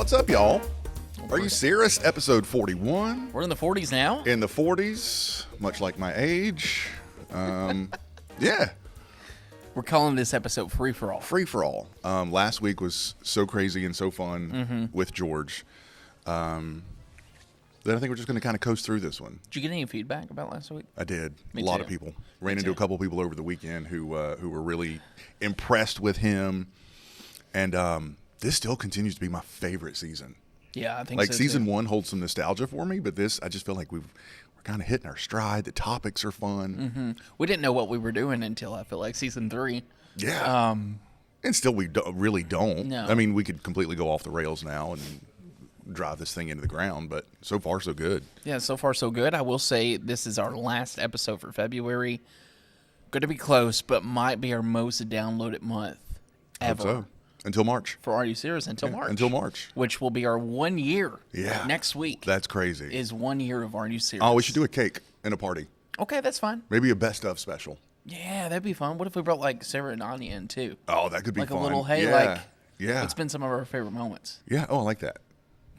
What's up, y'all? Are you Cirrus? Episode 41. We're in the 40s now? In the 40s, much like my age. Yeah. We're calling this episode Free For All. Free for all. Last week was so crazy and so fun with George that I think we're just going to kind of coast through this one. Did you get any feedback about last week? I did. Me a lot too. of people. Ran into a couple of people over the weekend who were really impressed with him. And this still continues to be my favorite season. Yeah, I think Like so season too. 1 holds some nostalgia for me, but this, I just feel like we're kind of hitting our stride. The topics are fun. We didn't know what we were doing until I feel like season 3. Yeah. And still we really don't. No. I mean, we could completely go off the rails now and drive this thing into the ground, but so far so good. Yeah, so far so good. I will say this is our last episode for February. Going to be close, but might be our most downloaded month Hope ever so. Until March. for Are You Serious? Until March. Until March. Which will be our 1 year. Yeah. Next week That's crazy. is 1 year of Are You Serious? Oh, we should do a cake and a party. Okay, that's fine. Maybe a best of special. Yeah, that'd be fun. What if we brought like Sarah and Anya in too? Oh, that could be Like fun. a little, hey, yeah. like, yeah. It's been some of our favorite moments. Yeah. Oh, I like that.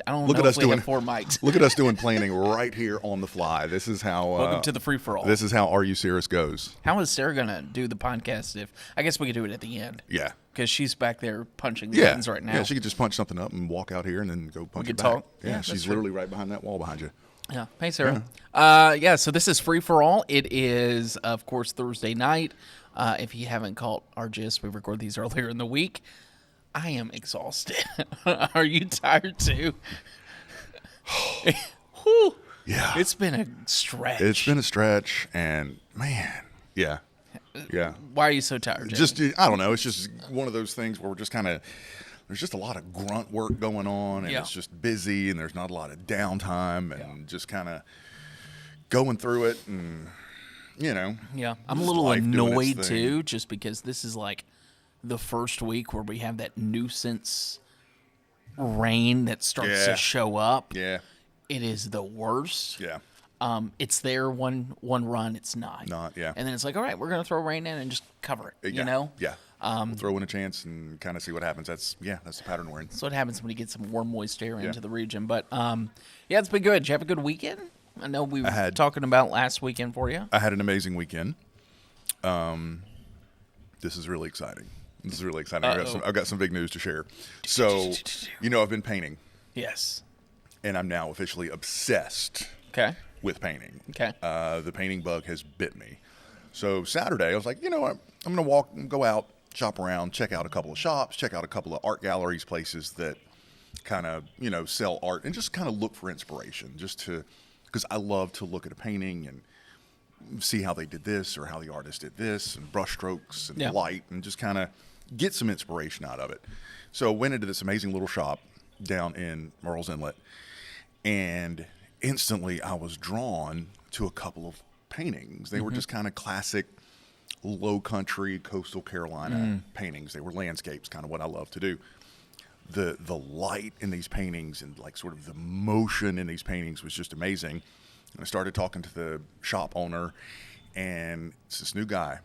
I don't Look know at us if we doing have 4 mics. Look at us doing planning right here on the fly. This is how Welcome to the Free For All. This is how Are You Serious goes. How is Sarah going to do the podcast if... I guess we could do it at the end. Yeah. Because she's back there punching the Yeah. buttons right now. Yeah, she could just punch something up and walk out here and then go punch could it back. talk. Yeah, Yeah, she's that's true. literally right behind that wall behind you. Yeah. Hey, Sarah. Yeah, so this is Free For All. It is, of course, Thursday night. If you haven't caught our gist, we record these earlier in the week. I am exhausted. Are you tired too? Whew. Yeah. It's been a stretch. It's been a stretch, and man, yeah. Why are you so tired, Jamie? Just, I don't know. It's just one of those things where we're just kind of, there's just a lot of grunt work going on, and Yeah. it's just busy, and there's not a lot of downtime, and just kind of going through it, and, you know. Yeah, I'm a just little life doing its annoyed thing. too, just because this is like the first week where we have that nuisance rain that starts Yeah. to show up. Yeah, It is the worst. yeah. It's there one run, it's not. Yeah. And then it's like, all right, we're gonna throw rain in and just cover it. Yeah. You know? Yeah. We'll throw in a chance and kind of see what happens. That's the pattern we're in. That's what happens when you get some warm, moist air into the region. But yeah, it's been good. Did you have a good weekend? I know we were talking about last weekend for you. I had an amazing weekend. This is really exciting. I've got some big news to share. So, I've been painting, Yes. and I'm now officially obsessed Okay. with painting. Okay. The painting bug has bit me. So Saturday, I was like, you know what? I'm going to go out, shop around, check out a couple of shops, check out a couple of art galleries, places that kind of, sell art, and just kind of look for inspiration, because I love to look at a painting and see how they did this or how the artist did this, and brush strokes and light, and just kind of get some inspiration out of it. So I went into this amazing little shop down in Murrells Inlet, and instantly I was drawn to a couple of paintings. They were just kind of classic low country, coastal Carolina paintings. They were landscapes, kind of what I love to do. The light in these paintings and like sort of the motion in these paintings was just amazing. And I started talking to the shop owner, and it's this new guy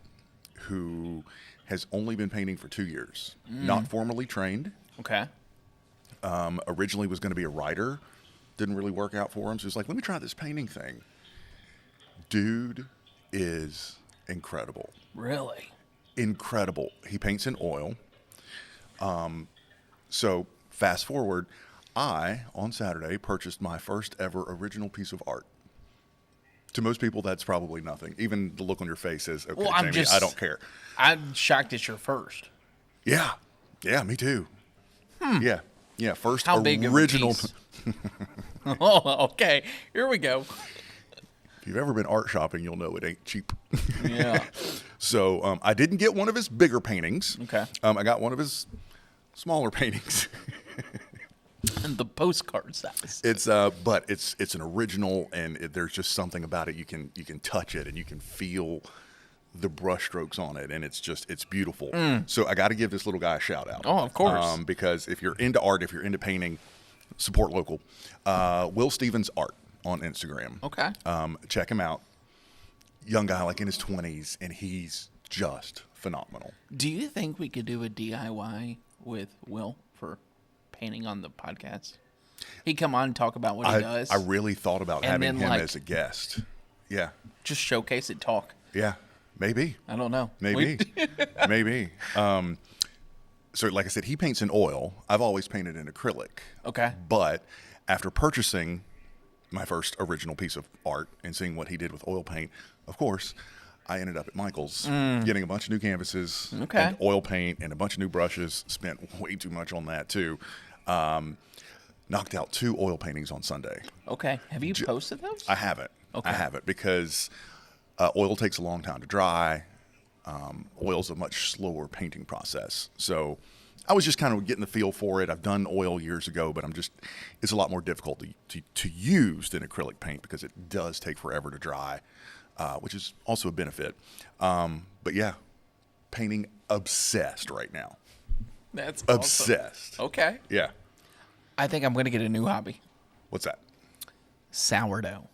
who has only been painting for 2 years, not formally trained. Okay. Originally was going to be a writer. Didn't really work out for him. So he's like, let me try this painting thing. Dude is incredible. Really? Incredible. He paints in oil. So fast forward, I, on Saturday, purchased my first ever original piece of art. To most people, that's probably nothing. Even the look on your face says, okay, Well, Jamie, I don't care. I'm shocked it's your first. Yeah. Yeah, me too. Yeah. Yeah, first How big of a original. piece? Oh, okay. Here we go. If you've ever been art shopping, you'll know it ain't cheap. Yeah. So I didn't get one of his bigger paintings. Okay. I got one of his smaller paintings. And the postcard size. But it's an original, and there's just something about it. You can touch it, and you can feel the brush strokes on it, and it's beautiful. So I got to give this little guy a shout out. Oh, of course. Because if you're into art, if you're into painting, support local. Will Stevens Art on Instagram. Okay. Check him out. Young guy, like in his 20s, and he's just phenomenal. Do you think we could do a DIY with Will for painting on the podcast? He'd come on and talk about what he does. I really thought about And having then, him as a guest. Yeah. Just showcase it, talk. Yeah. Maybe. I don't know. Maybe. Maybe. So like I said, he paints in oil. I've always painted in acrylic. Okay. But after purchasing my first original piece of art and seeing what he did with oil paint, of course, I ended up at Michael's getting a bunch of new canvases and oil paint and a bunch of new brushes. Spent way too much on that too. Knocked out 2 oil paintings on Sunday. Okay. Have you posted those? I haven't. Okay. I haven't because oil takes a long time to dry. Oil's a much slower painting process. So I was just kind of getting the feel for it. I've done oil years ago, but it's a lot more difficult to use than acrylic paint because it does take forever to dry, which is also a benefit. But yeah, painting obsessed right now. That's awesome. Obsessed. Okay. Yeah. I think I'm going to get a new hobby. What's that? Sourdough.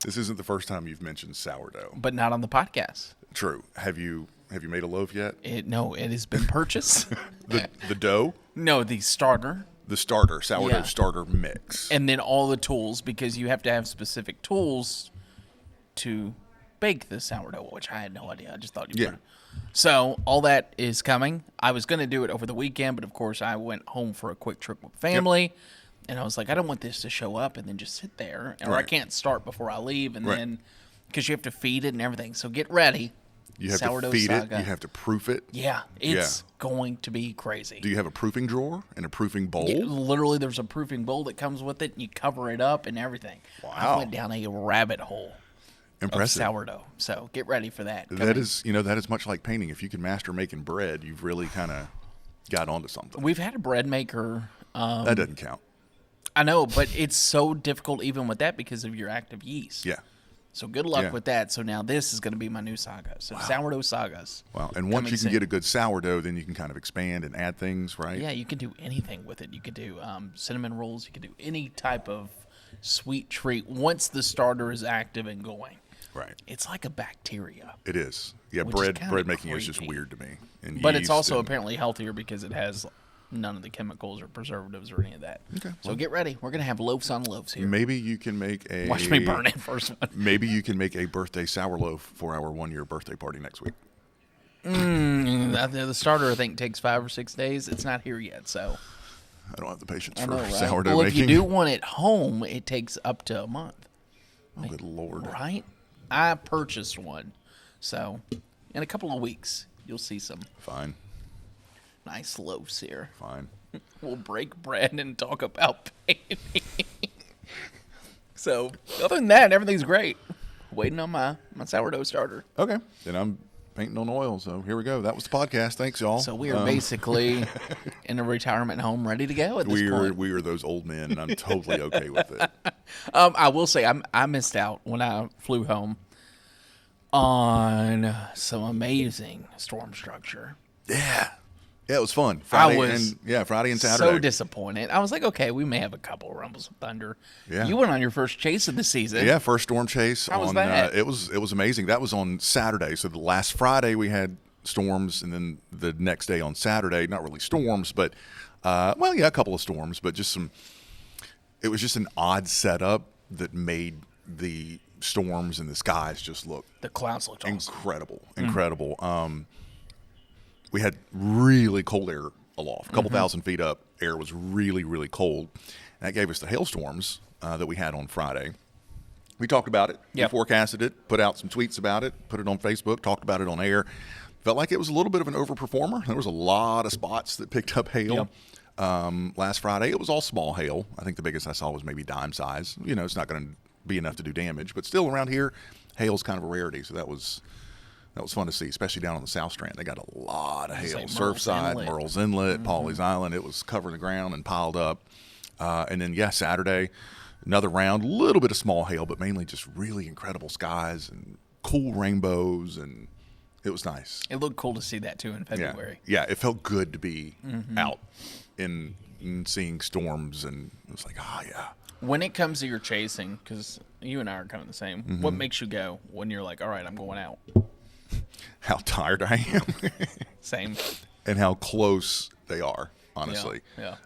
This isn't the first time you've mentioned sourdough. But not on the podcast. True. Have you made a loaf yet? No, it has been purchased. The dough? No, the starter. The starter, sourdough Yeah. starter mix. And then all the tools, because you have to have specific tools to bake the sourdough, which I had no idea. I just thought you were. So all that is coming. I was going to do it over the weekend, but of course I went home for a quick trip with family. Yep. And I was like, I don't want this to show up and then just sit there. Or I can't start before I leave. And then, because you have to feed it and everything. So get ready. You have sourdough to feed saga. it. You have to proof it. Yeah, it's going to be crazy. Do you have a proofing drawer and a proofing bowl? Yeah, literally, there's a proofing bowl that comes with it, and you cover it up and everything. Wow. I went down a rabbit hole Impressive. of sourdough. So get ready for that. That is much like painting. If you can master making bread, you've really kind of got onto something. We've had a bread maker. That doesn't count. I know, but it's so difficult even with that because of your active yeast. Yeah. So good luck with that. So now this is going to be my new saga. So sourdough sagas. Wow. And once you can get a good sourdough, then you can kind of expand and add things, right? Yeah, you can do anything with it. You could do cinnamon rolls. You could do any type of sweet treat once the starter is active and going. Right. It's like a bacteria. It is. Yeah, Which bread is making crazy. is just weird to me. And But it's also and, apparently healthier because it has none of the chemicals or preservatives or any of that. Okay. So get ready. We're going to have loaves on loaves here. Maybe you can make a... Watch me burn it first one. Maybe you can make a birthday sour loaf for our 1-year birthday party next week. The starter, I think, takes 5 or 6 days. It's not here yet, so... I don't have the patience I for know, right? sourdough well, making. if you do one at home, it takes up to a month. Oh, good Lord. Right? I purchased one. So, in a couple of weeks, you'll see some Fine. nice loaves here. Fine. We'll break bread and talk about painting. So, other than that, everything's great. Waiting on my sourdough starter. Okay. Then I'm painting on oil, so here we go. That was the podcast. Thanks, y'all. So we are basically in a retirement home, ready to go at this point. We are those old men, and I'm totally okay with it. I will say I missed out when I flew home on some amazing storm structure. Yeah. Yeah, it was fun. Friday and Saturday. So disappointed. I was like, okay, we may have a couple of rumbles of thunder. Yeah. You went on your first chase of the season. Yeah, first storm chase. How was that? It was amazing. That was on Saturday. So the last Friday we had storms, and then the next day on Saturday, not really storms, but a couple of storms, but just some. It was just an odd setup that made the storms and the skies just look The clouds looked awesome. incredible. We had really cold air aloft, a couple thousand feet up. Air was really, really cold. And that gave us the hailstorms that we had on Friday. We talked about it. Yep. We forecasted it, put out some tweets about it, put it on Facebook, talked about it on air. Felt like it was a little bit of an overperformer. There was a lot of spots that picked up hail. Yep. Last Friday, it was all small hail. I think the biggest I saw was maybe dime size. You know, it's not going to be enough to do damage, but still around here, hail's kind of a rarity. So that was fun to see, especially down on the South Strand. They got a lot of hail. Surfside, Merle's Inlet, Pawleys Island. It was covering the ground and piled up. And then, Saturday, another round, a little bit of small hail, but mainly just really incredible skies and cool rainbows, and it was nice. It looked cool to see that, too, in February. Yeah, it felt good to be out in seeing storms, and it was like, yeah. When it comes to your chasing, because you and I are kind of the same, what makes you go when you're like, all right, I'm going out? How tired I am. Same. And how close they are, honestly. Yeah.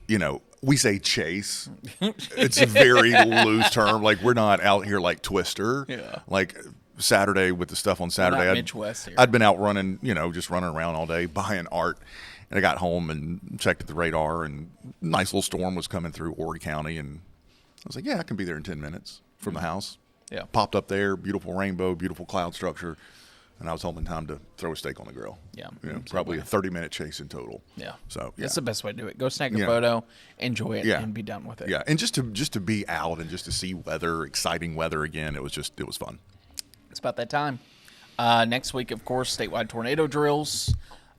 You know, we say chase. It's a very loose term. Like, we're not out here like Twister. Yeah. Like Saturday with the stuff on Saturday. not Mitch West here. I'd been out running, you know, just running around all day buying art. And I got home and checked at the radar, and nice little storm was coming through Horry County. And I was like, yeah, I can be there in 10 minutes from the house. Yeah. Popped up there, beautiful rainbow, beautiful cloud structure. And I was home in time to throw a steak on the grill. Yeah. You know, probably a 30-minute chase in total. Yeah. So, yeah. That's the best way to do it. Go snag a Yeah. photo, enjoy it, Yeah. and be done with it. Yeah, and just to be out and just to see weather, exciting weather again, it was fun. It's about that time. Next week, of course, statewide tornado drills.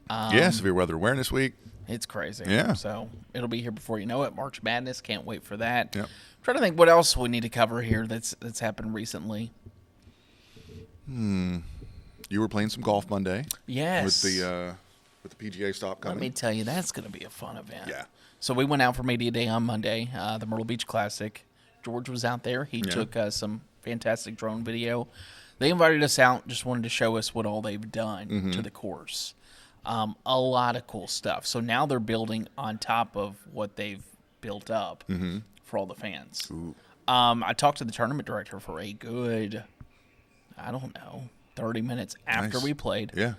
Severe weather awareness week. It's crazy. Yeah. So it'll be here before you know it. March Madness. Can't wait for that. Yep. Trying to think what else we need to cover here that's happened recently. You were playing some golf Monday. Yes. With the PGA stop coming. Let me tell you, that's going to be a fun event. Yeah. So we went out for Media Day on Monday, the Myrtle Beach Classic. George was out there. He Yeah. took some fantastic drone video. They invited us out, just wanted to show us what all they've done to the course. A lot of cool stuff. So now they're building on top of what they've built up for all the fans. I talked to the tournament director for a good, 30 minutes after Nice. we played. Yeah.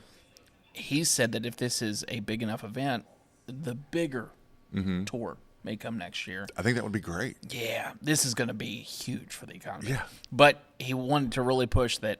He said that if this is a big enough event, the bigger tour may come next year. I think that would be great. Yeah, this is going to be huge for the economy. Yeah. But he wanted to really push that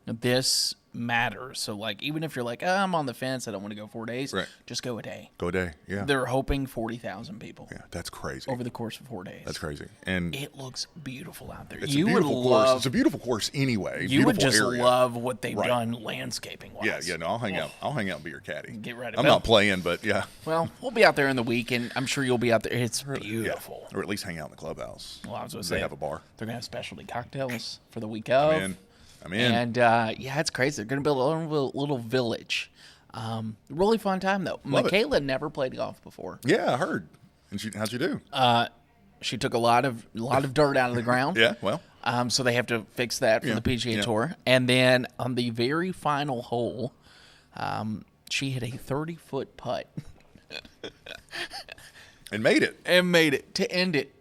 this matters. So, like, even if you're like, I'm on the fence, I don't want to go 4 days, Right. just go a day. Go a day. Yeah. They're hoping 40,000 people Yeah, that's crazy. over the course of 4 days. That's crazy. And It looks beautiful out there. it's You a would beautiful course. love. It's a beautiful course anyway. You would Beautiful just area. love what they've Right. done landscaping wise. Yeah, no, I'll hang out. I'll hang out and be your caddy. Get ready. I'm Well- not playing, but yeah. Well, we'll be out there in the week, and I'm sure you'll be out there. It's beautiful. Or at least hang out in the clubhouse. Well, I was going to They say have a bar. They're going to have specialty cocktails for the week of. I'm in. And yeah, it's crazy. They're going to build a little village. Really fun time though. Love it. Michaela never played golf before. Yeah, I heard. And how'd you do? She took a lot of dirt out of the ground. Yeah, well. So they have to fix that for Yeah, the PGA yeah. Tour. And then on the very final hole, she hit a 30-foot putt And made it. and made it to end it.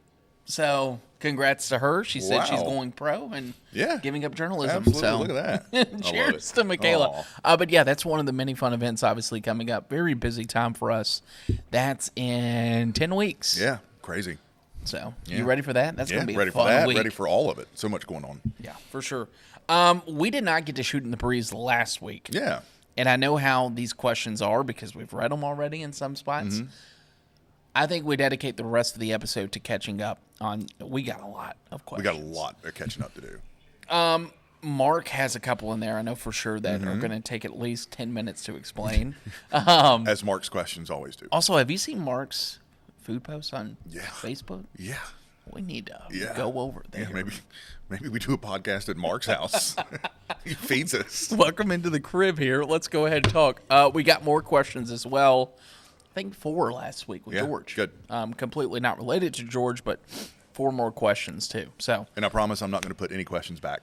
So congrats to her. She said she's Wow. going pro and Yeah. giving up journalism. Absolutely. So Look at that. I love cheers it. to Michaela. Aw. But yeah, that's one of the many fun events obviously coming up. Very busy time for us. That's in 10 weeks. Yeah, crazy. So Yeah. you ready for that? That's Yeah, going to be ready a fun for that. week. Ready for all of it. So much going on. Yeah, for sure. We did not get to shoot in the breeze last week. Yeah. And I know how these questions are because we've read them already in some spots. Mm-hmm. I think we dedicate the rest of the episode to catching up on. We got a lot of We questions. got a lot of catching up to do. Mark has a couple in there, I know for sure, that Mm-hmm. are going to take at least 10 minutes to explain. As Mark's questions always do. Also, have you seen Mark's food posts on Yeah. Facebook? Yeah. We need to Yeah. go over there. Yeah, maybe we do a podcast at Mark's house. He feeds us. Welcome into the crib here. Let's go ahead and talk. We got more questions as well. I think 4 last week with Yeah, George. good. Completely not related to George, but 4 more questions too. So And I promise I'm not going to put any questions back,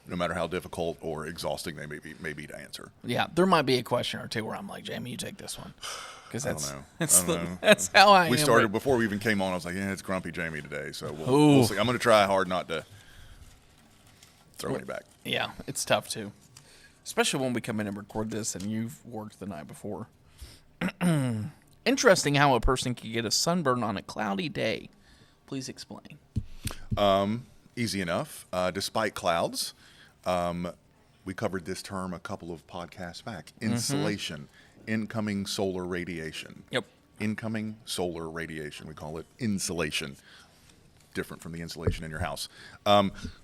no matter how difficult or exhausting they may be to answer. yeah, there might be a question or two where I'm like, Jamie, you take this one, because I don't know. that's how I We am. started but- before we even came on. I was like, yeah, it's grumpy Jamie today. So Ooh. we'll see. I'm going to try hard not to throw any back. Yeah, it's tough too, especially when we come in and record this and you've worked the night before. Interesting how a person could get a sunburn on a cloudy day. Please explain. Easy enough. Despite clouds, we covered this term a couple of podcasts back. Insolation, incoming solar radiation. Yep. Incoming solar radiation. We call it insulation. Different from the insulation in your house.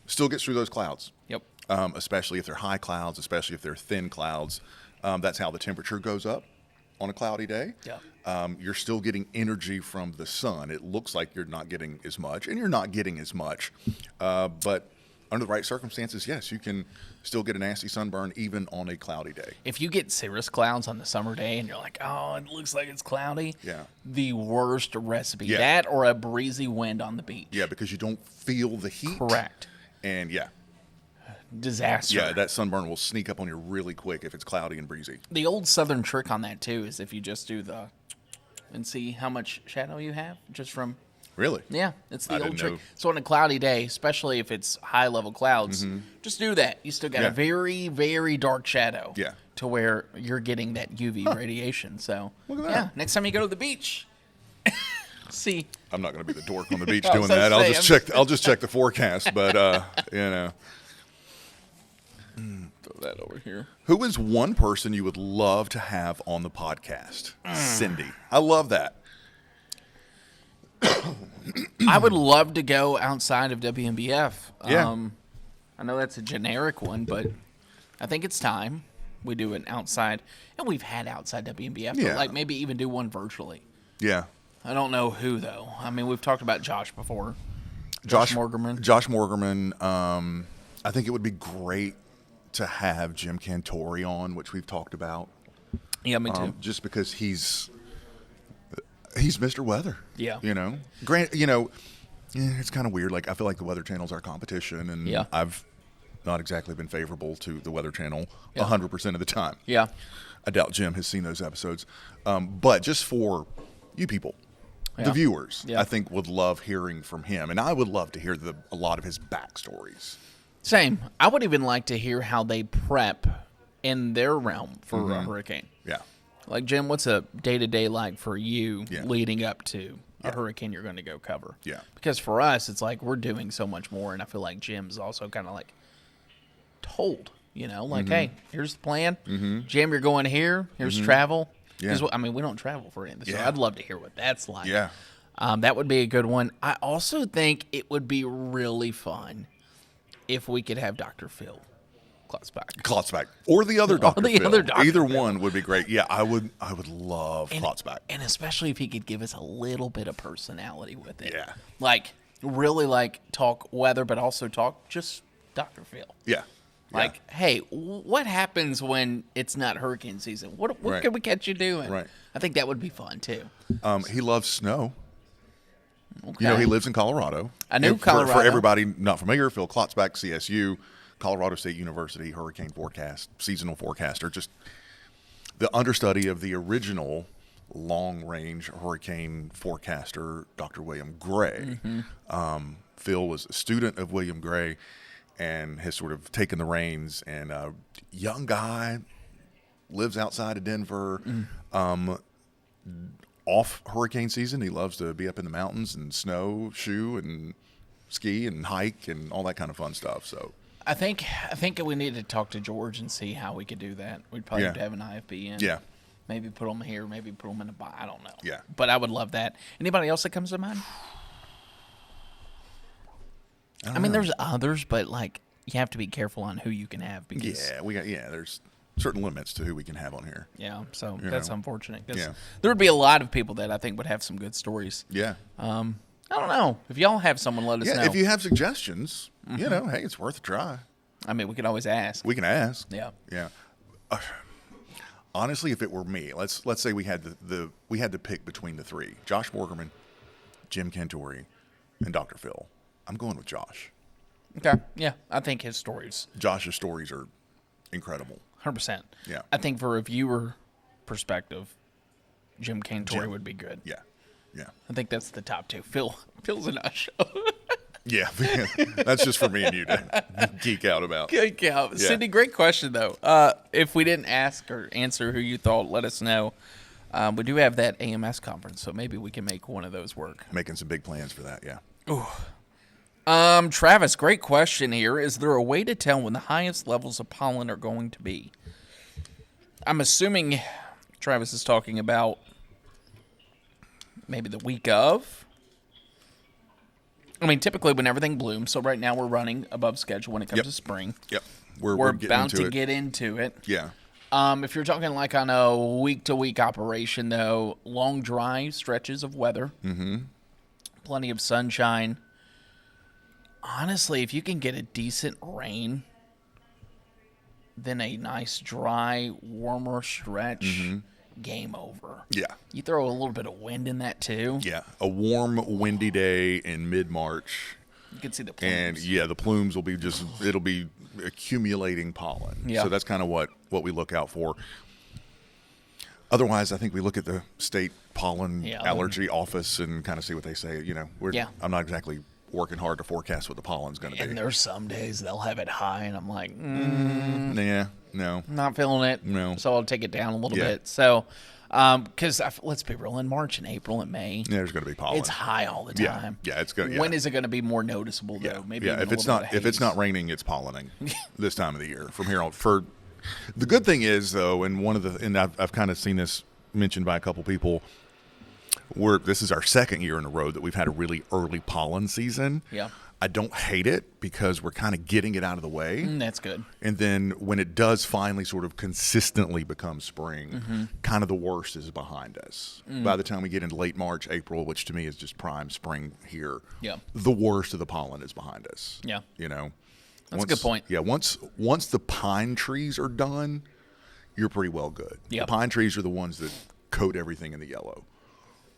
Still gets through those clouds. Yep. Especially if they're high clouds, especially if they're thin clouds. That's how the temperature goes up on a cloudy day. Yeah. You're still getting energy from the sun. It looks like you're not getting as much, and you're not getting as much. But under the right circumstances, yes, you can still get a nasty sunburn even on a cloudy day. If you get cirrus clouds on the summer day and you're like, oh, it looks like it's cloudy. Yeah. The worst recipe. Yeah. That or a breezy wind on the beach. Yeah, because you don't feel the heat. Correct. And yeah, Disaster. yeah, that sunburn will sneak up on you really quick if it's cloudy and breezy. The old southern trick on that too is if you just do the and see how much shadow you have just from. Really? Yeah, it's the I old didn't trick. know. So on a cloudy day, especially if it's high-level clouds, just do that. You still got Yeah. a very, very dark shadow. Yeah. To where you're getting that UV radiation. So Look at that. yeah, next time you go to the beach, see. I'm not going to be the dork on the beach I doing was gonna that. I'll say, just check. I'll just check the forecast. But Throw that over here. who is one person you would love to have on the podcast? Cindy. I love that. I would love to go outside of WNBF. Yeah. I know that's a generic one, but I think it's time we do an outside. And we've had outside WNBF, Yeah. but like maybe even do one virtually. Yeah. I don't know who, though. I mean, we've talked about Josh before. Josh Morgerman. Josh Morgerman. I think it would be great to have Jim Cantori on, which we've talked about. Yeah, me too. Just because he's Mr. Weather. Yeah. It's kind of weird. Like, I feel like the Weather Channel's our competition, and Yeah. I've not exactly been favorable to the Weather Channel Yeah. 100% of the time. Yeah. I doubt Jim has seen those episodes. But just for you people, Yeah. the viewers, Yeah. I think would love hearing from him. And I would love to hear a lot of his backstories. Same. I would even like to hear how they prep in their realm for a hurricane. Yeah. Like, Jim, what's a day-to-day like for you Yeah. leading up to a hurricane you're going to go cover? Yeah. Because for us, it's like we're doing so much more, and I feel like Jim's also kind of like told, hey, here's the plan. Jim, you're going here. Here's travel. Yeah. I mean, we don't travel for anything, so Yeah. I'd love to hear what that's like. Yeah. That would be a good one. I also think it would be really fun if we could have Dr. Phil Klotzbach. Or the other Dr. the Phil. other Dr. Either Phil. one would be great. Yeah, I would love Klotzbach. And especially if he could give us a little bit of personality with it. Yeah. Like, really, talk weather, but also talk just Dr. Phil. Yeah. Like, hey, what happens when it's not hurricane season? What Right. can we catch you doing? Right. I think that would be fun, too. He loves snow. Okay. He lives in Colorado. I knew And Colorado. For everybody not familiar, Phil Klotzbach, CSU, Colorado State University hurricane forecast, seasonal forecaster, just the understudy of the original long-range hurricane forecaster, Dr. William Gray. Phil was a student of William Gray and has sort of taken the reins. And young guy, lives outside of Denver. Off hurricane season, he loves to be up in the mountains and snowshoe and ski and hike and all that kind of fun stuff. So I think we need to talk to George and see how we could do that. We'd probably have to have an IFB in. Yeah. Maybe put them here. Maybe put them in a box. I don't know. Yeah. But I would love that. Anybody else that comes to mind? I mean, there's others, but you have to be careful on who you can have because there's certain limits to who we can have on here. yeah. So that's unfortunate. 'Cause Yeah. there would be a lot of people that I think would have some good stories. Yeah. I don't know if y'all have someone. Let us know. If you have suggestions, hey, it's worth a try. I mean, we could always ask. We can ask. Yeah. Yeah. Honestly, if it were me, let's say we had we had to pick between the three: Josh Morgerman, Jim Cantori, and Dr. Phil. I'm going with Josh. Okay. Yeah. I think his stories. Josh's stories are incredible. 100%. Yeah. I think for a viewer perspective, Jim Cantori would be good. Yeah. Yeah. I think that's the top two. Phil's in our show. Yeah. That's just for me and you to geek out about. Yeah. Cindy, great question, though. If we didn't ask or answer who you thought, let us know. We do have that AMS conference, so maybe we can make one of those work. Making some big plans for that, yeah. Travis, great question here. Is there a way to tell when the highest levels of pollen are going to be? I'm assuming Travis is talking about maybe the week of. I mean, typically when everything blooms, so right now we're running above schedule when it comes to spring. Yep. We're getting bound into to it. get into it. Yeah. If you're talking on a week-to-week operation, though, long, dry stretches of weather, plenty of sunshine. Honestly, if you can get a decent rain, then a nice, dry, warmer stretch, game over. Yeah. You throw a little bit of wind in that, too. Yeah. A warm, windy day in mid-March. You can see the plumes. And, the plumes will be it'll be accumulating pollen. Yeah. So that's kind of what we look out for. Otherwise, I think we look at the state pollen Yeah. allergy office and kind of see what they say. Yeah. I'm not exactly working hard to forecast what the pollen's going to And be. there's some days they'll have it high, and I'm like, Yeah, no. not feeling it. No. So I'll take it down a little Yeah. bit. So, because let's be real, in March and April and May, Yeah, there's going to be pollen. it's high all the Yeah. time. Yeah, it's going to. When is it going to be more noticeable though? Yeah, Maybe yeah. even If a it's little not bit of haze. raining, it's pollening this time of the year from here on. For the good thing is though, and I've kind of seen this mentioned by a couple people. This is our second year in a row that we've had a really early pollen season. Yeah. I don't hate it because we're kind of getting it out of the way. That's good. And then when it does finally sort of consistently become spring, kind of the worst is behind us. By the time we get into late March, April, which to me is just prime spring here, Yeah. the worst of the pollen is behind us. Yeah. That's a good point. Yeah, once the pine trees are done, you're pretty well good. Yep. The pine trees are the ones that coat everything in the yellow.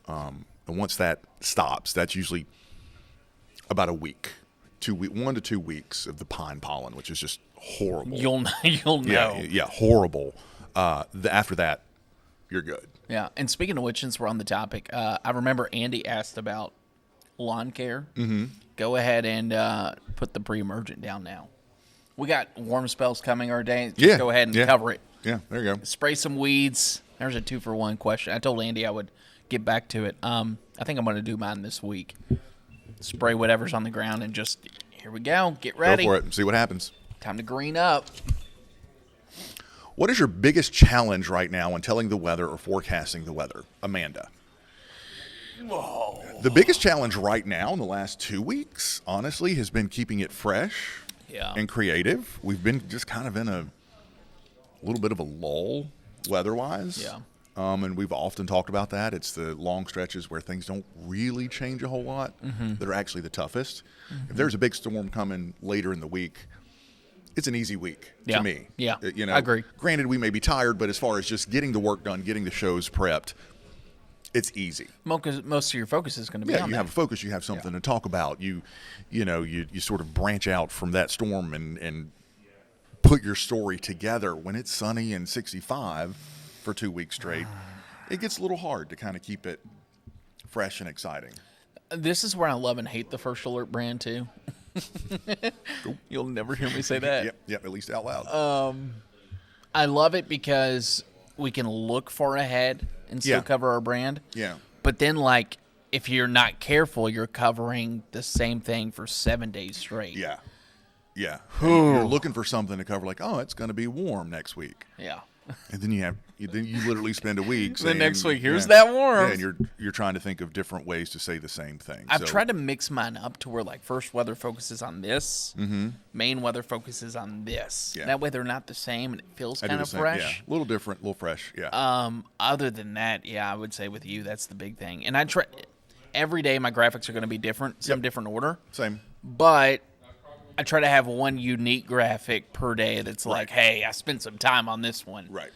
And once that stops, that's usually about a week, 1 to 2 weeks of the pine pollen, which is just horrible. You'll know. Yeah, horrible. After that, you're good. Yeah. And speaking of which, since we're on the topic, I remember Andy asked about lawn care. Mm-hmm. Go ahead and put the pre-emergent down now. We got warm spells coming our day. Just go ahead and cover it. Yeah, there you go. Spray some weeds. There's a 2-for-1 question. I told Andy I would get back to it. I think I'm going to do mine this week. Spray whatever's on the ground and just, here we go. Get ready. Go for it and see what happens. Time to green up. What is your biggest challenge right now when telling the weather or forecasting the weather, Amanda? Whoa. The biggest challenge right now in the last 2 weeks, honestly, has been keeping it fresh and creative. We've been just kind of in a little bit of a lull weather-wise. Yeah. And we've often talked about that. It's the long stretches where things don't really change a whole lot that are actually the toughest. If there's a big storm coming later in the week, it's an easy week to me. Yeah, I agree. Granted, we may be tired, but as far as just getting the work done, getting the shows prepped, it's easy. Most of your focus is going to be on you that. have a focus. You have something to talk about. You sort of branch out from that storm and put your story together. When it's sunny and 65 for 2 weeks straight, it gets a little hard to kind of keep it fresh and exciting. This is where I love and hate the First Alert brand too. You'll never hear me say that. Yep, at least out loud. I love it because we can look far ahead and still cover our brand. Yeah. But then, like, if you're not careful, you're covering the same thing for 7 days straight. Yeah. Yeah. You're looking for something to cover, like, oh, it's going to be warm next week. Yeah. And then you literally spend a week saying, The next week, here's that warm. Yeah, and you're trying to think of different ways to say the same thing. I've tried to mix mine up to where, like, first weather focuses on this, main weather focuses on this. Yeah. That way they're not the same and it feels I do kind the of same, fresh. Yeah, a little different, a little fresh. Yeah. Other than that, I would say with you, that's the big thing. And I try every day. My graphics are going to be different, some different order. Same. But I try to have one unique graphic per day that's like, hey, I spent some time on this one. Right.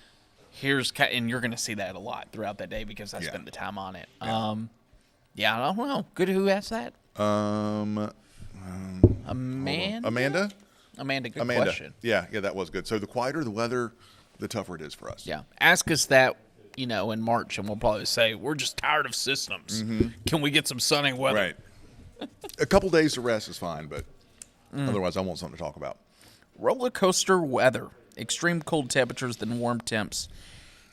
And you're going to see that a lot throughout the day because I spent the time on it. Yeah. I don't know. Good. Who asked that? Amanda. Amanda. Good question. Yeah, that was good. So the quieter the weather, the tougher it is for us. Yeah. Ask us that, in March, and we'll probably say, we're just tired of systems. Can we get some sunny weather? Right. A couple days to rest is fine, but otherwise I want something to talk about. Roller coaster weather. Extreme cold temperatures than warm temps.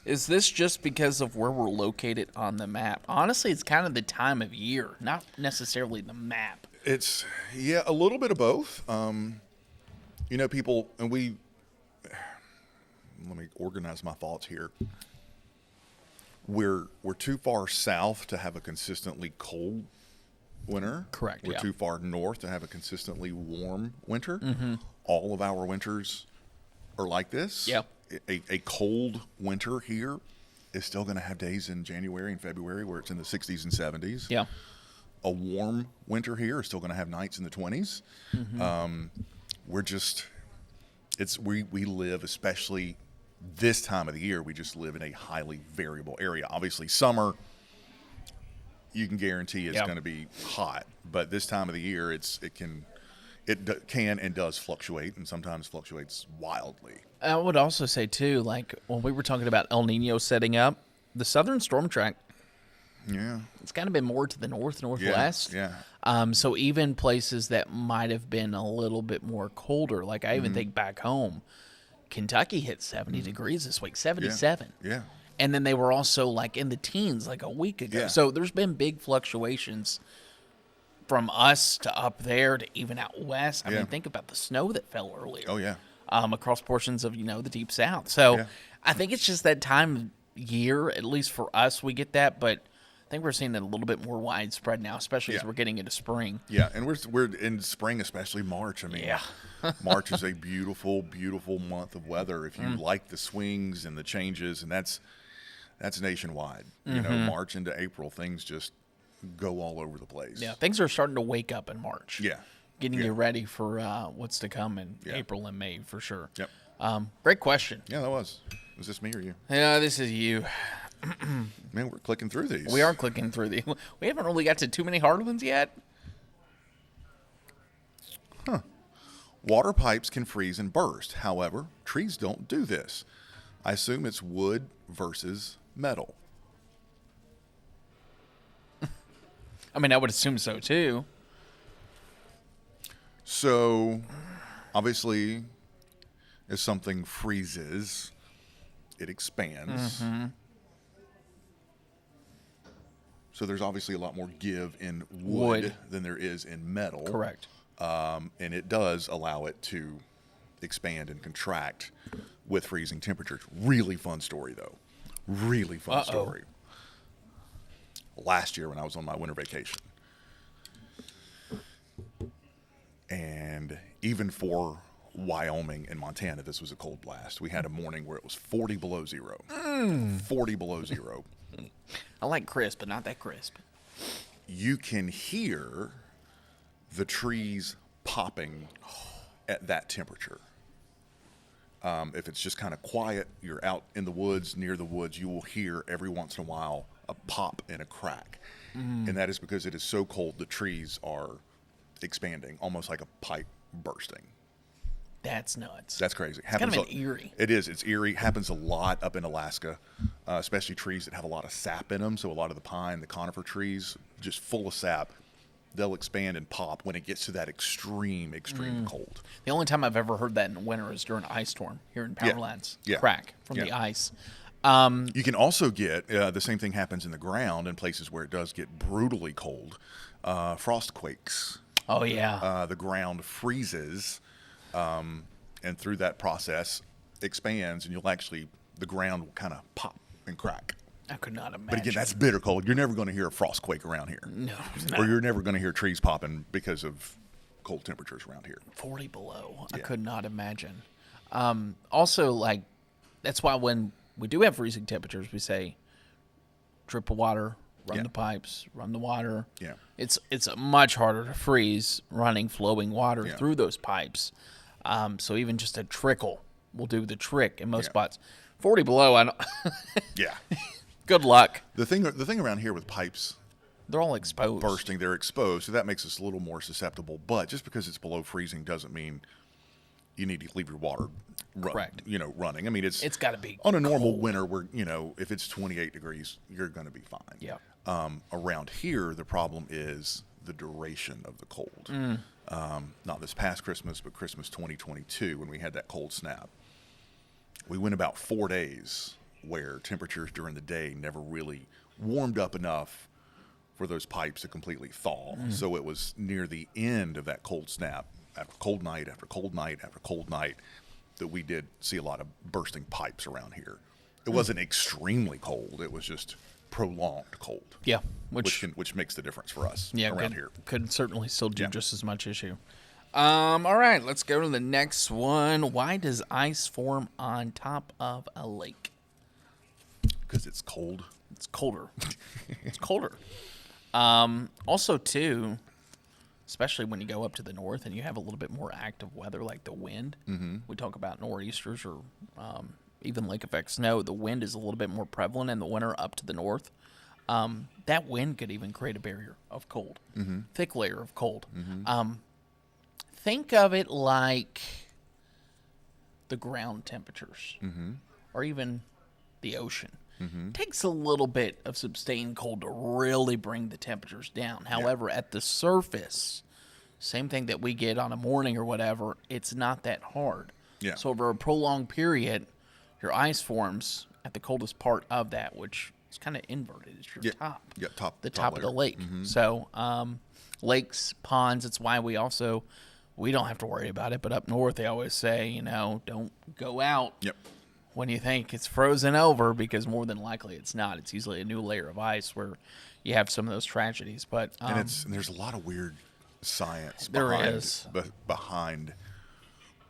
Is this just because of where we're located on the map? Honestly, it's kind of the time of year, not necessarily the map. It's, a little bit of both. People, and let me organize my thoughts here. We're too far south to have a consistently cold winter. Correct. We're too far north to have a consistently warm winter. All of our winters are like this. Yep. A cold winter here is still going to have days in January and February where it's in the 60s and 70s. Yeah. A warm winter here is still going to have nights in the 20s. We live, especially this time of the year, we just live in a highly variable area. Obviously, summer, you can guarantee it's going to be hot, but this time of the year, it can and does fluctuate, and sometimes fluctuates wildly. I would also say too, like when we were talking about El Nino setting up, the southern storm track, Yeah. it's kind of been more to the northwest. Yeah. So even places that might have been a little bit more colder, like I even think back home, Kentucky hit 70 degrees this week, 77. Yeah. And then they were also like in the teens like a week ago. Yeah. So there's been big fluctuations from us to up there to even out west. I mean, think about the snow that fell earlier. Oh, yeah. Across portions of, the deep south. So Yeah. I think it's just that time of year, at least for us, we get that. But I think we're seeing it a little bit more widespread now, especially as we're getting into spring. Yeah, and we're in spring, especially March. I mean, March is a beautiful, beautiful month of weather. If you like the swings and the changes, and that's nationwide. March into April, things just go all over the place. Yeah, things are starting to wake up in March. Yeah. Getting you ready for what's to come in April and May for sure. Yep. Great question. Yeah, that was. Was this me or you? Yeah, this is you. Man, we're clicking through these. We are clicking through these. We haven't really got to too many hard ones yet. Water pipes can freeze and burst. However, trees don't do this. I assume it's wood versus metal. I mean, I would assume so too. So, obviously, if something freezes, it expands. So there's obviously a lot more give in wood than there is in metal. Correct. And it does allow it to expand and contract with freezing temperatures. Really fun story, though. Really fun story. Last year when I was on my winter vacation. And even for Wyoming and Montana, this was a cold blast. We had a morning where it was 40 below zero. 40 below zero. I like crisp, but not that crisp. You can hear the trees popping at that temperature. If it's just kind of quiet, you're out in the woods, near the woods, you will hear every once in a while a pop and a crack. And that is because it is so cold, the trees are expanding, almost like a pipe bursting. That's nuts. That's crazy. It's kind of eerie. It is. It's eerie. Happens a lot up in Alaska, especially trees that have a lot of sap in them. So a lot of the pine, the conifer trees, just full of sap. They'll expand and pop when it gets to that extreme cold. The only time I've ever heard that in winter is during an ice storm here in Powerlands. Crack from the ice. You can also get, the same thing happens in the ground in places where it does get brutally cold, frost quakes. Oh, yeah. The ground freezes, and through that process expands, and the ground will kind of pop and crack. I could not imagine. But again, that's bitter cold. You're never going to hear a frost quake around here. No. Or you're never going to hear trees popping because of cold temperatures around here. 40 below. I could not imagine. Also, that's why when we do have freezing temperatures, we say drip of water, run the pipes, run the water. Yeah. It's much harder to freeze running flowing water through those pipes. So even just a trickle will do the trick in most spots. 40 below, I don't. Yeah. Good luck. The thing around here with pipes They're all exposed. bursting, they're exposed, so that makes us a little more susceptible. But just because it's below freezing doesn't mean you need to leave your water running. I mean, it's got to be on a normal cold. winter where, if it's 28 degrees, you're going to be fine. Yeah. Around here, the problem is the duration of the cold. Not this past Christmas, but Christmas 2022 when we had that cold snap. We went about 4 days where temperatures during the day never really warmed up enough for those pipes to completely thaw. So it was near the end of that cold snap, after cold night after cold night after cold night, that we did see a lot of bursting pipes around here. It wasn't extremely cold. It was just prolonged cold. Yeah. Which makes the difference for us around here. Could certainly still do just as much issue. All right, let's go to the next one. Why does ice form on top of a lake? Because it's cold. It's colder. It's colder. Also, too, especially when you go up to the north and you have a little bit more active weather, like the wind. We talk about nor'easters or even lake effect snow. The wind is a little bit more prevalent in the winter up to the north. That wind could even create a barrier of cold, thick layer of cold. Think of it like the ground temperatures or even the ocean. It takes a little bit of sustained cold to really bring the temperatures down. However, at the surface, same thing that we get on a morning or whatever, it's not that hard. Yeah. So over a prolonged period, your ice forms at the coldest part of that, which is kind of inverted. It's your top. Yeah, the top of the lake. So lakes, ponds, it's why we don't have to worry about it. But up north, they always say, don't go out when you think it's frozen over, because more than likely it's not. It's usually a new layer of ice where you have some of those tragedies. But and there's a lot of weird science behind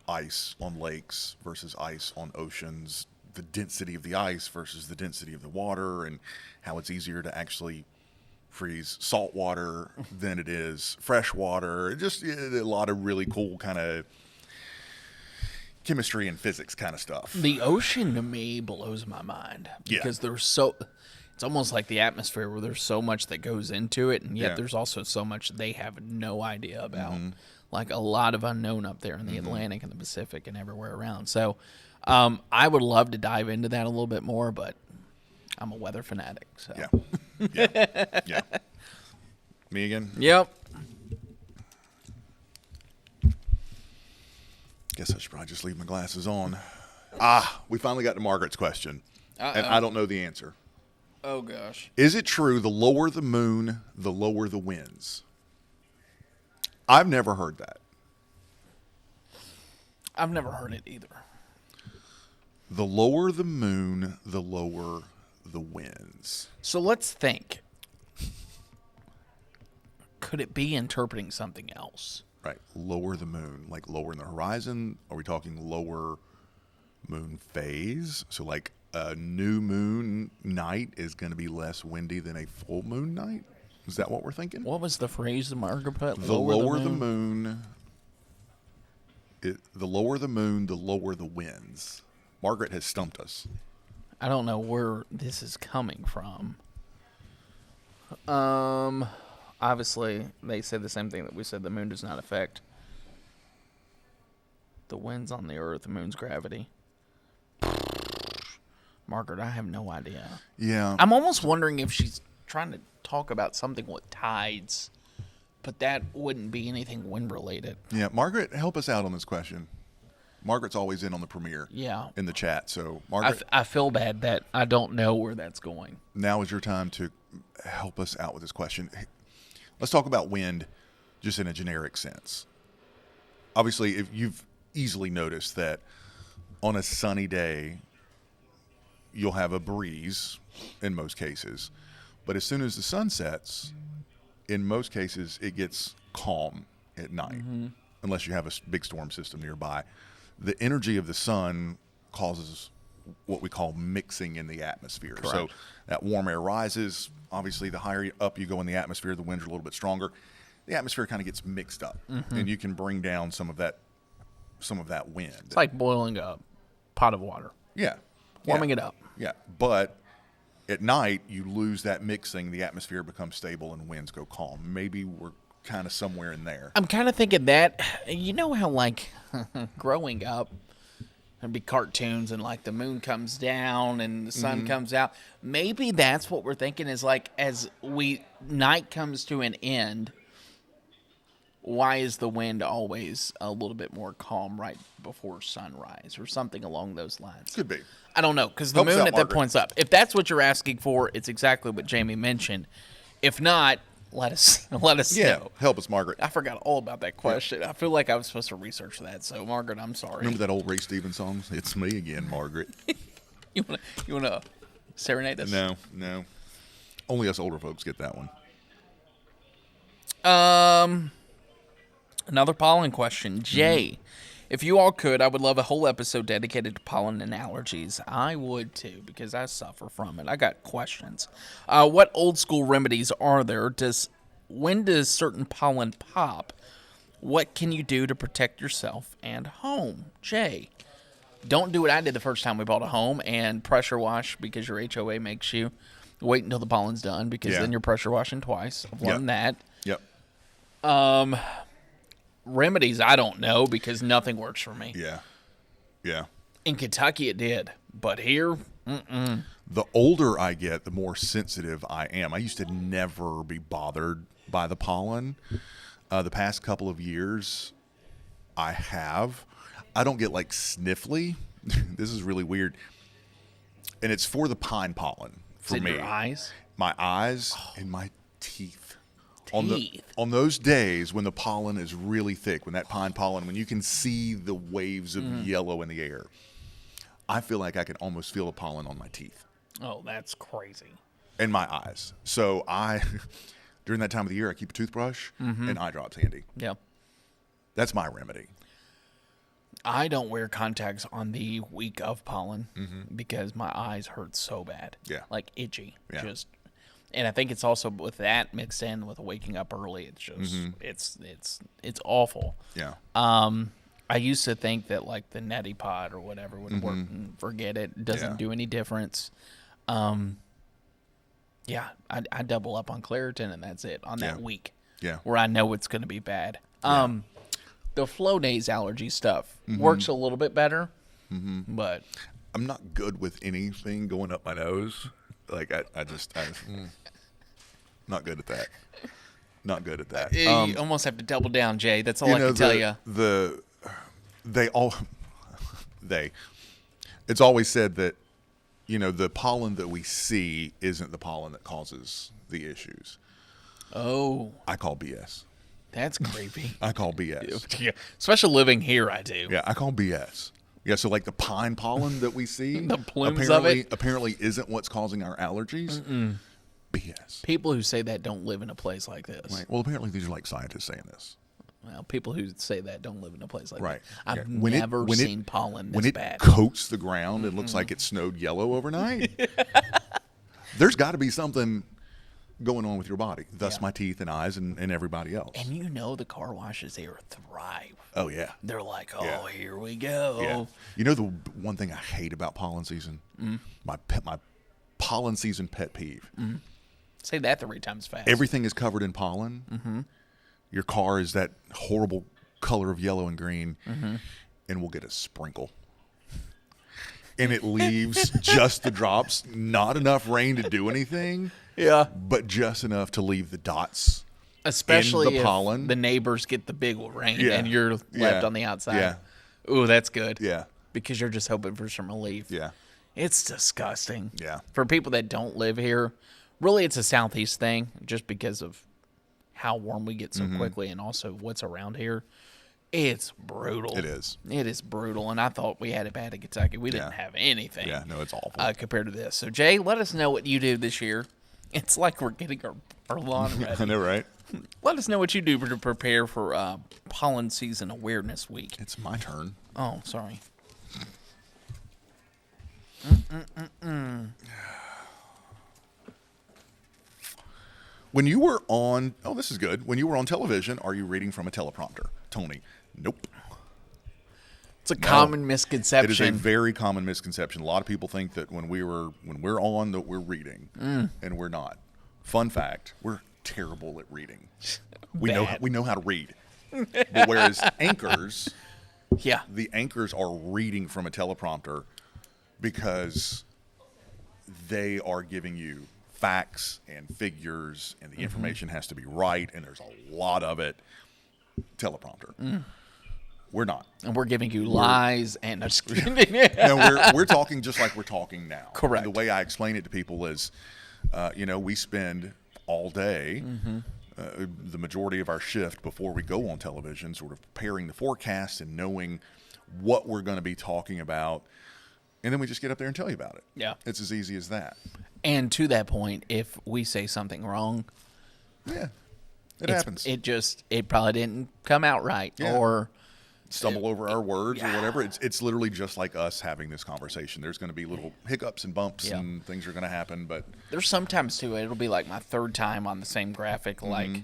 ice on lakes versus ice on oceans, the density of the ice versus the density of the water, and how it's easier to actually freeze salt water than it is fresh water. Just a lot of really cool kind of chemistry and physics kind of stuff. The ocean to me blows my mind because it's almost like the atmosphere where there's so much that goes into it, and yet there's also so much they have no idea about. Like a lot of unknown up there in the Atlantic and the Pacific and everywhere around. So I would love to dive into that a little bit more, but I'm a weather fanatic. So. Yeah. Me again? Yep. Guess I should probably just leave my glasses on. We finally got to Margaret's question. And I don't know the answer. Oh, gosh. Is it true the lower the moon, the lower the winds? I've never heard that. I've never heard it either. The lower the moon, the lower the winds. So let's think. Could it be interpreting something else? Right. Lower the moon. Like lower in the horizon? Are we talking lower moon phase? So like a new moon night is going to be less windy than a full moon night? Is that what we're thinking? What was the phrase that Margaret put? The lower the moon, the lower the moon, the lower the winds. Margaret has stumped us. I don't know where this is coming from. Obviously, they said the same thing that we said. The moon does not affect the winds on the earth, the moon's gravity. Margaret, I have no idea. Yeah. I'm almost wondering if she's trying to talk about something with tides, but that wouldn't be anything wind related. Yeah, Margaret, help us out on this question. Margaret's always in on the premiere. Yeah. In the chat. So, Margaret, I feel bad that I don't know where that's going. Now is your time to help us out with this question. Let's talk about wind just in a generic sense. Obviously, if you've easily noticed that on a sunny day, you'll have a breeze in most cases. But as soon as the sun sets, in most cases, it gets calm at night, unless you have a big storm system nearby. The energy of the sun causes what we call mixing in the atmosphere. Correct. So that warm air rises. Obviously, the higher up you go in the atmosphere, the winds are a little bit stronger. The atmosphere kind of gets mixed up, and you can bring down some of that wind. It's like boiling a pot of water. Yeah. Warming it up. Yeah, but at night, you lose that mixing, the atmosphere becomes stable, and winds go calm. Maybe we're kind of somewhere in there. I'm kind of thinking that, you know how, like, growing up, there'd be cartoons and, like, the moon comes down and the sun comes out. Maybe that's what we're thinking is, like, as night comes to an end, why is the wind always a little bit more calm right before sunrise or something along those lines? Could be. I don't know, because the Help us moon out, at that Margaret. point's up. If that's what you're asking for, it's exactly what Jamie mentioned. If not, let us Yeah, know. help us, Margaret. I forgot all about that question. I feel like I was supposed to research that. So, Margaret, I'm sorry. Remember that old Ray Stevens song? It's me again, Margaret. You wanna serenade us? No. Only us older folks get that one. Another pollen question. Jay, if you all could, I would love a whole episode dedicated to pollen and allergies. I would too, because I suffer from it. I got questions. What old school remedies are there? When does certain pollen pop? What can you do to protect yourself and home? Jay, don't do what I did the first time we bought a home and pressure wash, because your HOA makes you wait until the pollen's done, because then you're pressure washing twice. I've learned that. Yep. Remedies, I don't know, because nothing works for me. Yeah. In Kentucky, it did, but here, the older I get, the more sensitive I am. I used to never be bothered by the pollen. The past couple of years, I have. I don't get like sniffly. This is really weird. And it's for the pine pollen for me. Your eyes? My eyes and my teeth. Teeth. On those days when the pollen is really thick, when that pine pollen, when you can see the waves of yellow in the air, I feel like I can almost feel the pollen on my teeth. Oh, that's crazy. And my eyes. So during that time of the year, I keep a toothbrush and eye drops handy. Yeah. That's my remedy. I don't wear contacts on the week of pollen because my eyes hurt so bad. Yeah. Like itchy. Yeah. And I think it's also with that mixed in with waking up early. It's just it's awful. Yeah. I used to think that like the neti pot or whatever would work. And forget it. It doesn't do any difference. Yeah, I double up on Claritin and that's it on that week. Yeah. Where I know it's going to be bad. The Flonase allergy stuff works a little bit better, but I'm not good with anything going up my nose. Like I just not good at that. Not good at that. You almost have to double down, Jay. That's all I can tell you. It's always said that, the pollen that we see isn't the pollen that causes the issues. Oh. I call BS. That's creepy. I call BS. Yeah. Especially living here, I do. Yeah, I call BS. Yeah, so like the pine pollen that we see, the plumes of it, apparently isn't what's causing our allergies. BS. People who say that don't live in a place like this. Right. Well, apparently these are like scientists saying this. Well, people who say that don't live in a place like right. that. I've Yeah. never seen pollen this bad. When it coats the ground and looks like it snowed yellow overnight, there's got to be something going on with your body. Thus my teeth and eyes and everybody else. And the car washes there thrive. Oh, yeah. They're like, here we go. Yeah. You know the one thing I hate about pollen season? My pollen season pet peeve. Say that 3 times fast. Everything is covered in pollen. Your car is that horrible color of yellow and green, and we'll get a sprinkle. And it leaves just the drops, not enough rain to do anything. Yeah. But just enough to leave the dots. Especially in the pollen. If the neighbors get the big rain and you're left on the outside. Yeah. Ooh, that's good. Yeah. Because you're just hoping for some relief. Yeah. It's disgusting. Yeah. For people that don't live here, really it's a southeast thing just because of how warm we get so quickly and also what's around here. It's brutal. It is. It is brutal. And I thought we had it bad in Kentucky. We didn't have anything. Yeah, no, it's awful. Compared to this. So, Jay, let us know what you do this year. It's like we're getting our lawn ready. I know, right? Let us know what you do to prepare for Pollen Season Awareness Week. It's my turn. Oh, sorry. When you were on, this is good. When you were on television, are you reading from a teleprompter? Tony, nope. It's a common misconception. It is a very common misconception. A lot of people think that when we're on that we're reading, and we're not. Fun fact: we're terrible at reading. We know how to read. But whereas anchors, the anchors are reading from a teleprompter because they are giving you facts and figures, and the information has to be right, and there's a lot of it. Teleprompter. We're not. And we're giving you lies and no, we're talking just like we're talking now. Correct. And the way I explain it to people is, we spend all day, the majority of our shift before we go on television, sort of preparing the forecast and knowing what we're going to be talking about. And then we just get up there and tell you about it. Yeah. It's as easy as that. And to that point, if we say something wrong, it happens. It probably didn't come out right, or stumble over our words or whatever. It's literally just like us having this conversation. There's going to be little hiccups and bumps and things are going to happen, but there's sometimes too. It'll be like my third time on the same graphic, like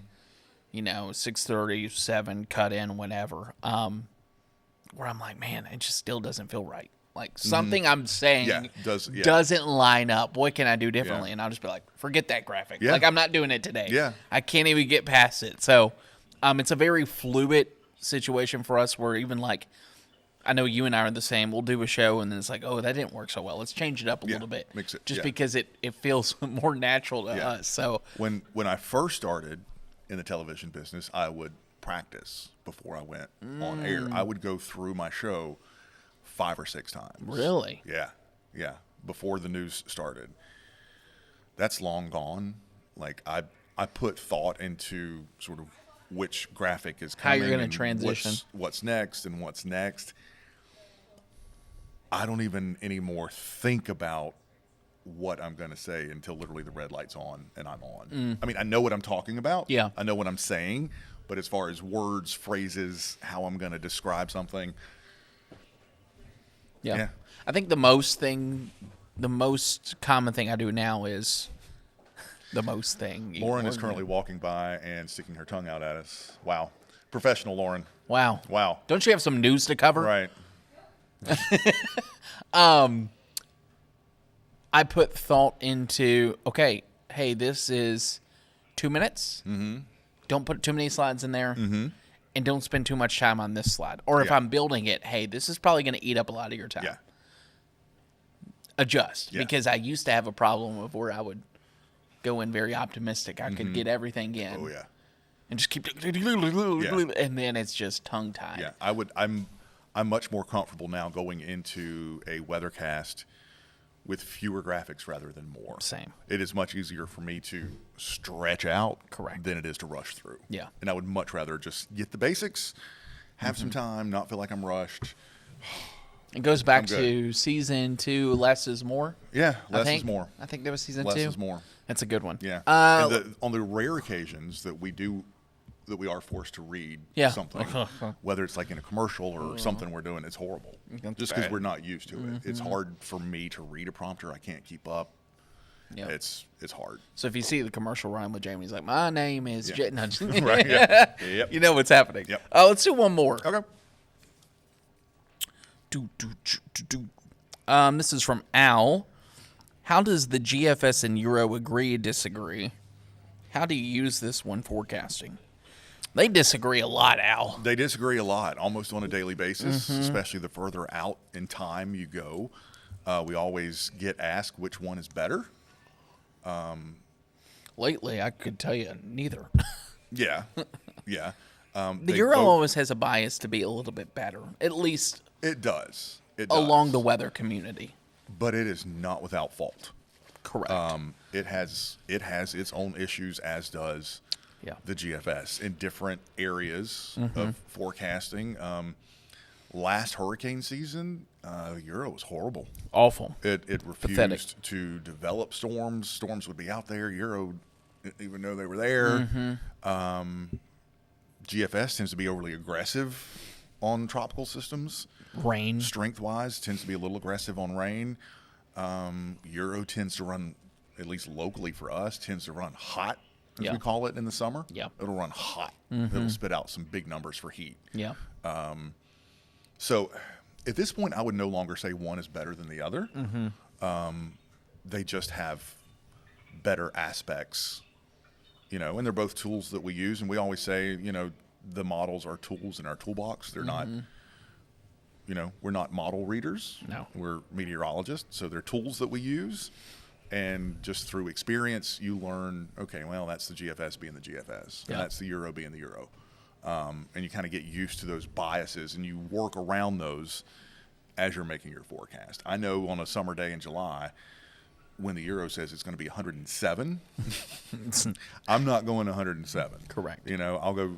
6:30, 7 cut in, whenever. Where I'm like, man, it just still doesn't feel right. Like something I'm saying doesn't line up. What can I do differently? And I'll just be like, forget that graphic. Like I'm not doing it today. Yeah. I can't even get past it. So it's a very fluid situation for us where even like I know you and I are the same. We'll do a show, and then it's like, oh, that didn't work so well. Let's change it up a little bit. Just because it feels more natural to us. So when I first started in the television business, I would practice before I went on air. I would go through my show 5 or 6 times. Really? Yeah. Before the news started. That's long gone. Like I put thought into sort of which graphic is coming. How you're going to transition. What's next and what's next. I don't even anymore think about what I'm going to say until literally the red light's on and I'm on. I mean, I know what I'm talking about. Yeah. I know what I'm saying. But as far as words, phrases, how I'm going to describe something. Yeah. I think the most common thing I do now is the most thing. Lauren is currently walking by and sticking her tongue out at us. Wow. Professional Lauren. Wow. Wow. Don't you have some news to cover? Right. I put thought into, okay, hey, this is 2 minutes. Mm-hmm. Don't put too many slides in there. Mm-hmm. And don't spend too much time on this slide. Or if I'm building it, hey, this is probably going to eat up a lot of your time. Yeah. Adjust. Yeah. Because I used to have a problem of where I would go in very optimistic. I could get everything in. Oh, yeah. And just keep, and then it's just tongue-tied. Yeah, I'm much more comfortable now going into a weathercast with fewer graphics rather than more. Same. It is much easier for me to stretch out Correct. than it is to rush through. Yeah. And I would much rather just get the basics, have some time, not feel like I'm rushed. It goes back to season 2, less is more. Yeah, less is more. I think that was season 2. Less is more. That's a good one. Yeah. On the rare occasions that we are forced to read something, whether it's like in a commercial or something we're doing, it's horrible. Just because we're not used to it. It's hard for me to read a prompter. I can't keep up. Yeah. It's hard. So if you see the commercial run with Jamie, he's like, my name is Jet Nudge. Right, yeah. Yep. You know what's happening. Yep. Let's do one more. Okay. This is from Al. How does the GFS and Euro agree or disagree? How do you use this when forecasting? They disagree a lot, Al. They disagree a lot, almost on a daily basis, especially the further out in time you go. We always get asked which one is better. Lately, I could tell you neither. Yeah. The Euro always has a bias to be a little bit better, at least it does. Along the weather community. But it is not without fault. Correct. It has its own issues, as does the GFS in different areas of forecasting. Last hurricane season, Euro was horrible. Awful. It refused Pathetic. to develop storms. Storms would be out there. Euro didn't even know they were there. GFS tends to be overly aggressive on tropical systems. Rain. Strength-wise, tends to be a little aggressive on rain. Euro tends to run, at least locally for us, tends to run hot, as we call it in the summer. Yeah. It'll run hot. It'll spit out some big numbers for heat. Yeah. So at this point, I would no longer say one is better than the other. They just have better aspects, and they're both tools that we use. And we always say, the models are tools in our toolbox. They're not, we're not model readers. No. We're meteorologists. So they're tools that we use. And just through experience, you learn, okay, well, that's the GFS being the GFS. And that's the Euro being the Euro. And you kind of get used to those biases, and you work around those as you're making your forecast. I know on a summer day in July, when the Euro says it's going to be 107, I'm not going 107. Correct. I'll go,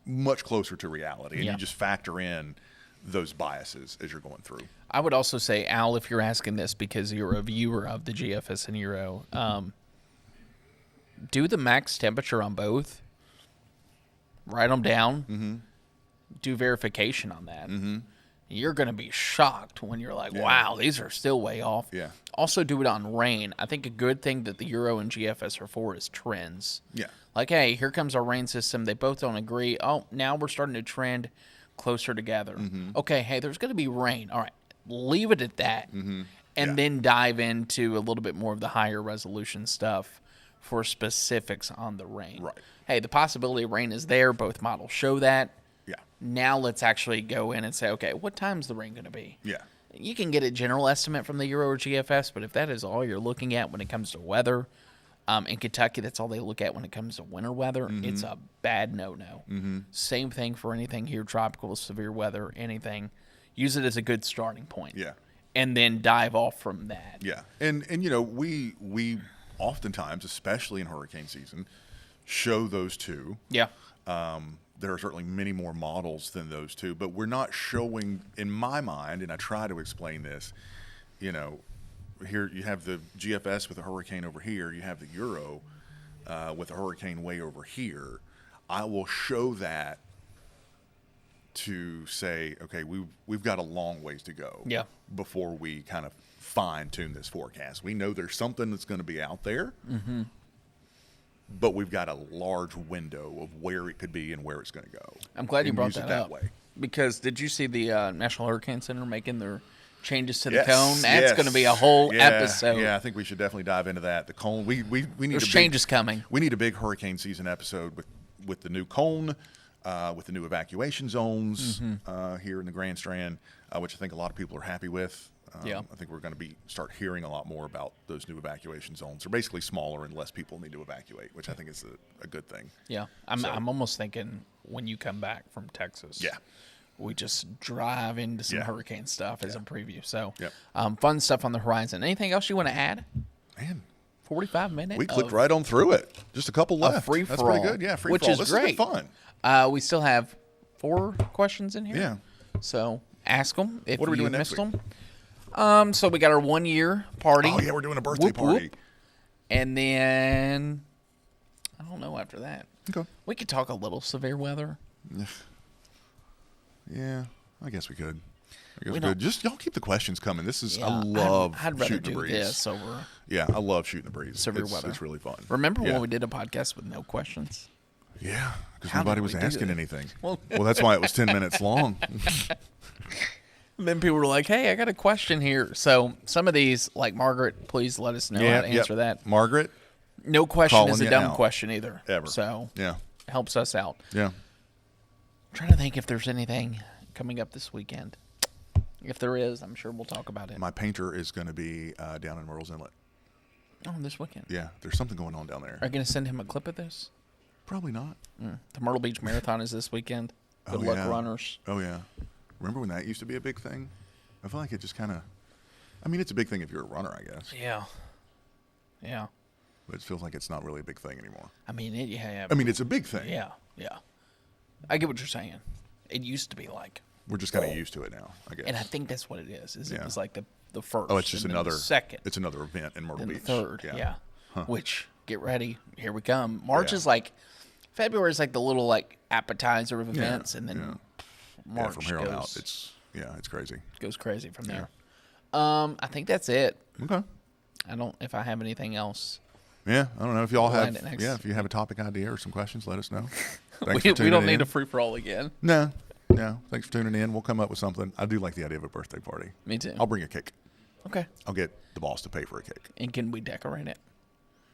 much closer to reality. And you just factor in those biases as you're going through. I would also say, Al, if you're asking this because you're a viewer of the GFS and Euro, do the max temperature on both. Write them down. Do verification on that. You're going to be shocked when you're like, wow, these are still way off. Yeah. Also do it on rain. I think a good thing that the Euro and GFS are for is trends. Yeah. Like, hey, here comes our rain system. They both don't agree. Oh, now we're starting to trend closer together. Okay, hey, there's going to be rain. All right, leave it at that. And then dive into a little bit more of the higher resolution stuff for specifics on the rain. Right. Hey, the possibility of rain is there. Both models show that. Yeah. Now let's actually go in and say, okay, what time's the rain going to be? Yeah. You can get a general estimate from the Euro or GFS, but if that is all you're looking at when it comes to weather, in Kentucky, that's all they look at when it comes to winter weather, it's a bad no-no. Same thing for anything here, tropical, severe weather, anything. Use it as a good starting point. Yeah. And then dive off from that. Yeah. And you know, we oftentimes, especially in hurricane season, show those two. Yeah. There are certainly many more models than those two, but we're not showing, in my mind, and I try to explain this, you know, here you have the GFS with a hurricane over here, you have the Euro with a hurricane way over here. I will show that to say, okay, we've got a long ways to go before we kind of fine-tune this forecast. We know there's something that's going to be out there, but we've got a large window of where it could be and where it's going to go. I'm glad you brought use it that up. way. Because did you see the National Hurricane Center making their changes to the cone? That's going to be a whole episode. Yeah, I think we should definitely dive into that. The cone, we need There's changes coming. We need a big hurricane season episode with the new cone, with the new evacuation zones here in the Grand Strand, which I think a lot of people are happy with. I think we're going to start hearing a lot more about those new evacuation zones. They're basically smaller and less people need to evacuate, which I think is a good thing. Yeah, I'm almost thinking when you come back from Texas. Yeah. We just drive into some hurricane stuff as a preview. So, Yep. Fun stuff on the horizon. Anything else you want to add? Man, 45 minutes. we clicked right on through it. Just a couple left. Free That's for pretty all, good. Yeah, free which for all. is This great. has been fun. We still have 4 questions in here. Yeah. So ask them if What are we you doing next missed week? them. So we got our 1-year party. Oh yeah, we're doing a birthday Whoop, party. whoop. And then I don't know after that. Okay. We could talk a little severe weather. Yeah, I guess we could. I guess We we could. Just y'all keep the questions coming. This is I Yeah, love I'd rather shooting do the breeze. this over Yeah, I love shooting the breeze. severe it's, weather. It's really fun. Remember Yeah. when we did a podcast with no questions? Yeah, because How nobody did was we do asking that? anything. Well- Well, that's why it was 10 minutes long. And then people were like, hey, I got a question here. So some of these, like Margaret, please let us know how to answer that. Margaret? No question Calling is a you dumb out. question either. Ever. So Yeah. it helps us out. Yeah. Trying to think if there's anything coming up this weekend. If there is, I'm sure we'll talk about it. My painter is going to be down in Myrtle's Inlet. Oh, this weekend. Yeah, there's something going on down there. Are you going to send him a clip of this? Probably not. The Myrtle Beach Marathon is this weekend. Good luck, runners. Oh, yeah. Remember when that used to be a big thing? I feel like it just kind of, I mean, it's a big thing if you're a runner, I guess. Yeah. Yeah. But it feels like it's not really a big thing anymore. I mean, I mean, it's a big thing. yeah. I get what you're saying. It used to be like, We're just kind of used to it now, I guess. and I think that's what it is. It Yeah. was like the first. Oh, it's just and then the another second. It's another event in Myrtle Then the Beach. third, yeah. Huh. Which, get ready, here we come. March Yeah. is like, February is like the little like appetizer of Yeah, events, and then yeah. March from here on out, goes it's crazy. crazy from there. I think that's it. Okay. I don't. If I have anything else, Yeah, I don't know if y'all We'll end have. it next. Yeah, if you have a topic idea or some questions, let us know. we Thanks for don't tuning need in. a free for all again. No. Thanks for tuning in. We'll come up with something. I do like the idea of a birthday party. Me too. I'll bring a cake. Okay. I'll get the boss to pay for a cake. And can we decorate it?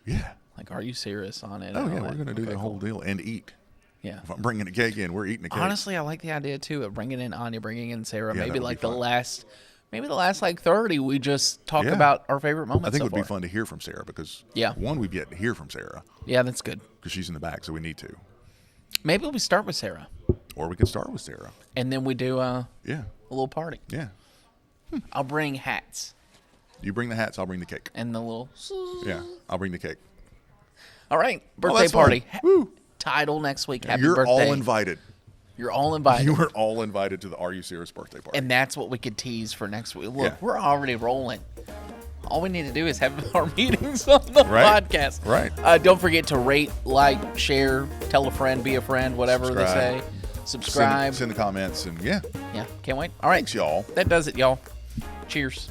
Yeah. Like, are you serious on it? Oh and yeah, all we're that? gonna do Okay, the whole cool. deal and eat. Yeah. If I'm bringing a cake in, we're eating a cake. Honestly, I like the idea too of bringing in Anya, bringing in Sarah. Yeah, that maybe would like be fun. maybe the last like 30, we just talk Yeah. about our favorite moments. I think so it would be far. fun to hear from Sarah because Yeah. one, we've yet to hear from Sarah Yeah, that's good. because she's in the back, so we need to. Maybe we start with Sarah, Or we could start with Sarah. and then we do a Yeah. little party. Yeah. I'll bring hats You bring the hats, I'll bring the cake. and the little. Yeah, I'll bring the cake. All right, Oh, birthday that's fun. party. Woo. Title next week. Happy You're birthday. all invited. You're all invited. You are all invited to the Are You Serious birthday party. And that's what we could tease for next week. Look, Yeah. we're already rolling. All we need to do is have our meetings on the Right. podcast. Right. Don't forget to rate, like, share, tell a friend, be a friend, whatever they say. Subscribe. Send the comments, and yeah. Yeah, can't wait. All right. Thanks, y'all. That does it, y'all. Cheers.